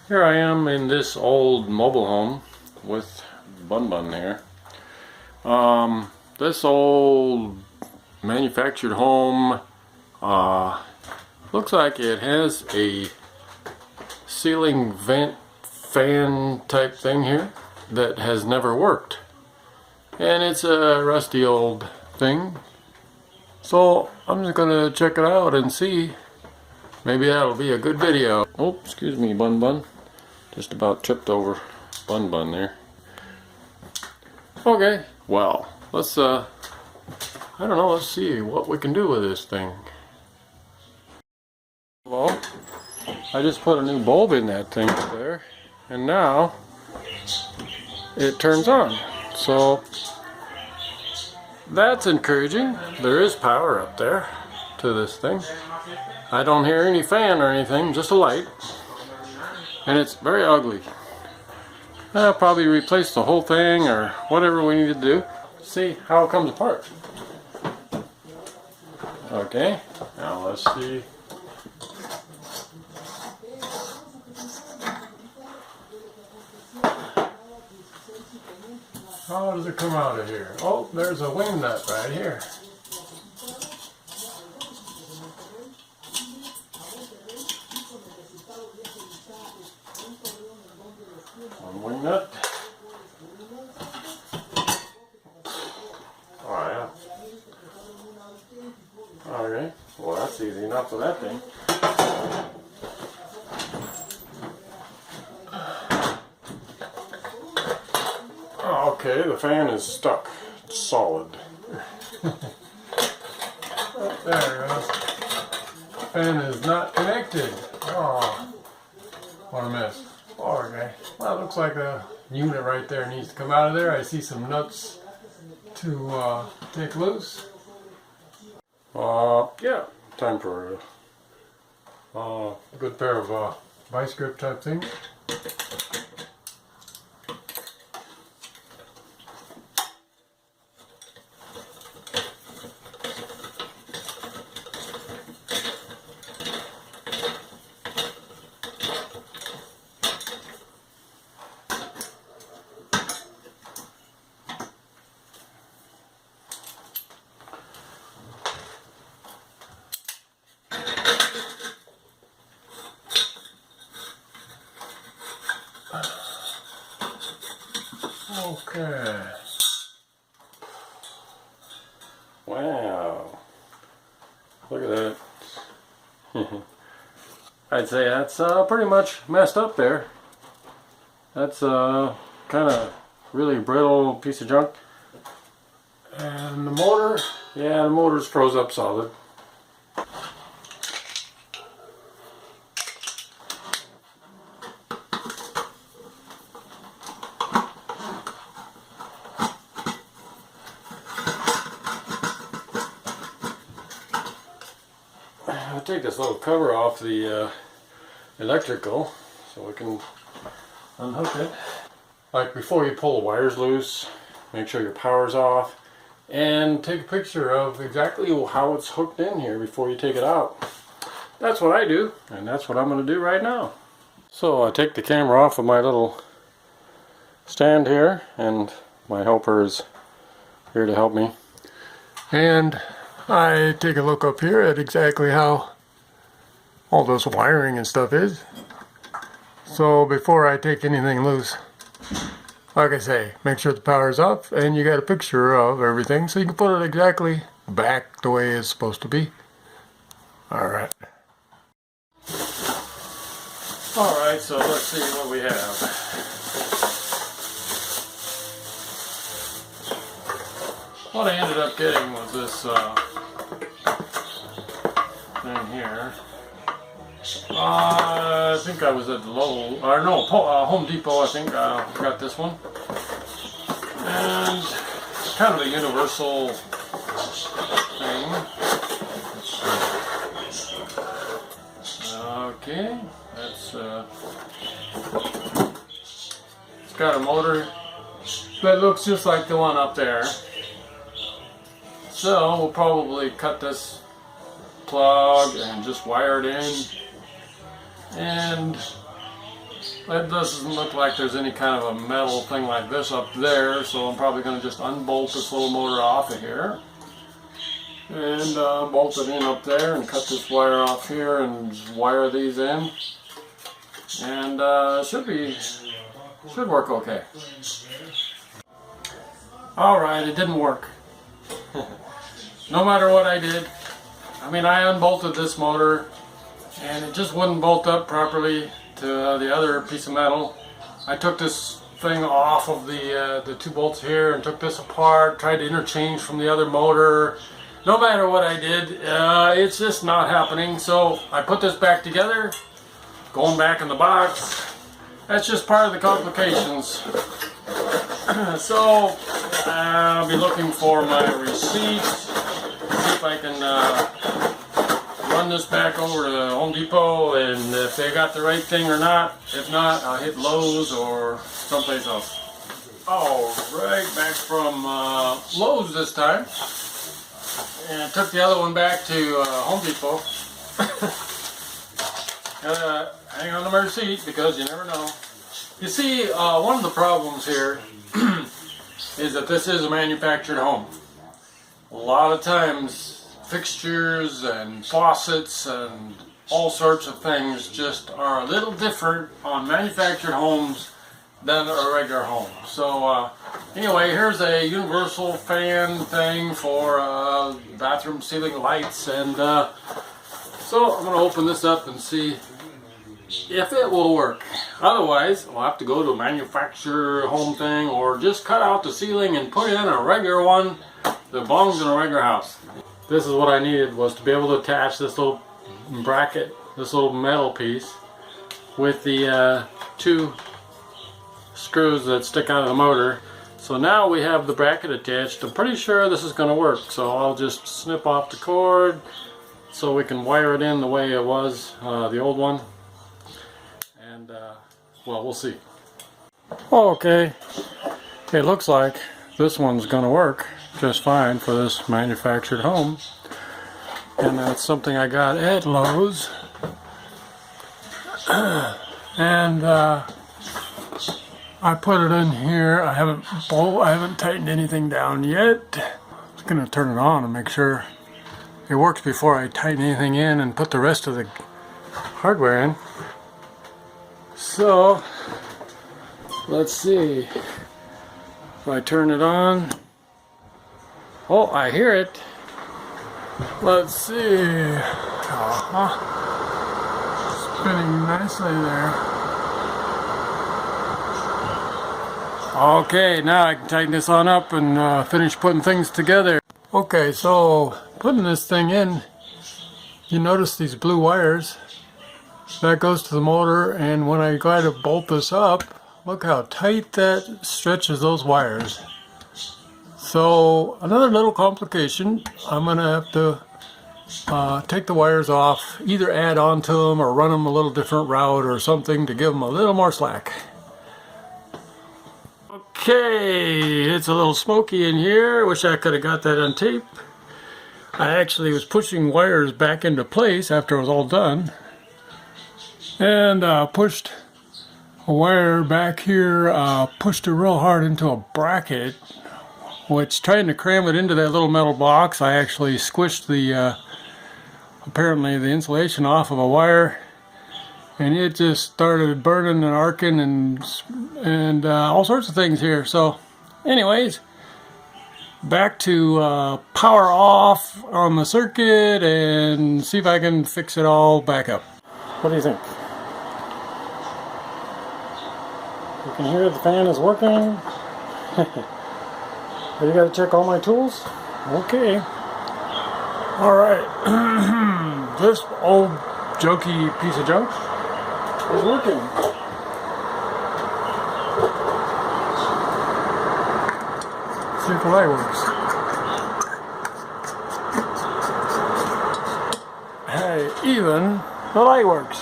Here I am in this old mobile home with Bun Bun here. This old manufactured home looks like it has a ceiling vent fan type thing here that has never worked. And it's a rusty old thing. So I'm just gonna check it out and see. Maybe that'll be a good video. Oh, excuse me, Bun Bun. Just about tripped over Bun Bun there. Okay, well, let's I don't know, let's see what we can do with this thing. Well, I just put a new bulb in that thing up there, and now it turns on. So that's encouraging. There is power up there to this thing. I don't hear any fan or anything, just a light. And it's very ugly. I'll probably replace the whole thing or whatever we need to do. See how it comes apart. Okay, now let's see. How does it come out of here? Oh, there's a wing nut right here. One wing nut. Oh yeah. Okay, well that's easy enough for that thing. Okay, the fan is stuck. It's solid. Oh, there it goes. Fan is not connected. Oh, what a mess. Okay, well it looks like a unit right there needs to come out of there. I see some nuts to take loose. Yeah, time for a good pair of vice grip type things. Okay. Wow. Look at that. I'd say that's pretty much messed up there. That's kind of really brittle piece of junk. And the motor, yeah, the motor's froze up solid. I'll take this little cover off the electrical so we can unhook it. Like before you pull the wires loose, make sure your power's off and take a picture of exactly how it's hooked in here before you take it out. That's what I do, and that's what I'm going to do right now. So I take the camera off of my little stand here, and my helper is here to help me. And I take a look up here at exactly how all this wiring and stuff is. So before I take anything loose, like I say, make sure the power's off and you got a picture of everything so you can put it exactly back the way it's supposed to be. Alright. Alright, so let's see what we have. What I ended up getting was this thing here. I think I was at Lowe's, or no, Home Depot. I think got this one, and it's kind of a universal thing. Okay, that's it's got a motor that looks just like the one up there. So we'll probably cut this plug and just wire it in and it doesn't look like there's any kind of a metal thing like this up there, so I'm probably going to just unbolt this little motor off of here and bolt it in up there and cut this wire off here and just wire these in, and should work okay. Alright, it didn't work. No matter what I did. I mean, I unbolted this motor and it just wouldn't bolt up properly to the other piece of metal. I took this thing off of the two bolts here and took this apart, tried to interchange from the other motor. No matter what I did, it's just not happening. So I put this back together, going back in the box. That's just part of the complications. So I'll be looking for my receipt, see if I can run this back over to Home Depot and if they got the right thing or not. If not, I'll hit Lowe's or someplace else. Alright, back from Lowe's this time. And I took the other one back to Home Depot. Hang on to my receipt because you never know. You see, one of the problems here is that this is a manufactured home. A lot of times fixtures and faucets and all sorts of things just are a little different on manufactured homes than a regular home. So anyway, here's a universal fan thing for bathroom ceiling lights, and so I'm going to open this up and see if it will work. Otherwise, we'll have to go to a manufacturer home thing or just cut out the ceiling and put in a regular one that belongs in a regular house. This is what I needed, was to be able to attach this little bracket, this little metal piece, with the two screws that stick out of the motor. So now we have the bracket attached. I'm pretty sure this is going to work, so I'll just snip off the cord so we can wire it in the way it was, the old one. And well, we'll see. Okay, it looks like this one's going to work just fine for this manufactured home, and that's something I got at Lowe's. And I put it in here. I haven't tightened anything down yet. I'm just gonna turn it on and make sure it works before I tighten anything in and put the rest of the hardware in. So let's see. If I turn it on, oh, I hear it. Let's see. Spinning nicely there. Okay, now I can tighten this on up and finish putting things together. Okay, so putting this thing in, you notice these blue wires. That goes to the motor, and when I try to bolt this up, look how tight that stretches those wires. So another little complication, I'm going to have to take the wires off, either add on to them or run them a little different route or something to give them a little more slack. Okay, it's a little smoky in here. Wish I could have got that on tape. I actually was pushing wires back into place after it was all done, and pushed a wire back here, pushed it real hard into a bracket, which, trying to cram it into that little metal box, I actually squished the apparently the insulation off of a wire, and it just started burning and arcing and all sorts of things here. So anyways, back to power off on the circuit and see if I can fix it all back up. What do you think? You can hear the fan is working. You gotta check all my tools? Okay. Alright. This old jokey piece of junk is working. Let's see if the light works. Hey, even the light works.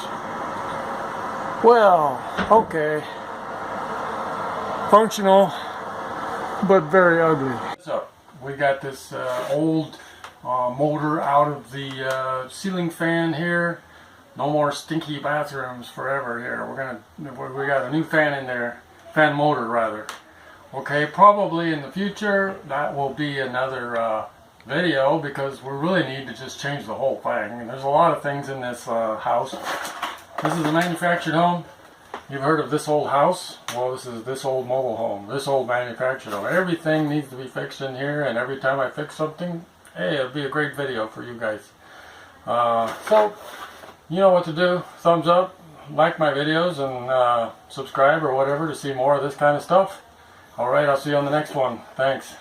Well, okay. Functional, but very ugly. So we got this old motor out of the ceiling fan here. No more stinky bathrooms forever here. We got a new fan in there, fan motor rather. Okay, probably in the future that will be another video, because we really need to just change the whole thing. I mean, there's a lot of things in this house. This is a manufactured home. You've heard of this old house? Well, this is this old mobile home, this old manufactured home. Everything needs to be fixed in here, and every time I fix something, hey, it'll be a great video for you guys. So, you know what to do. Thumbs up, like my videos, and subscribe or whatever to see more of this kind of stuff. Alright, I'll see you on the next one. Thanks.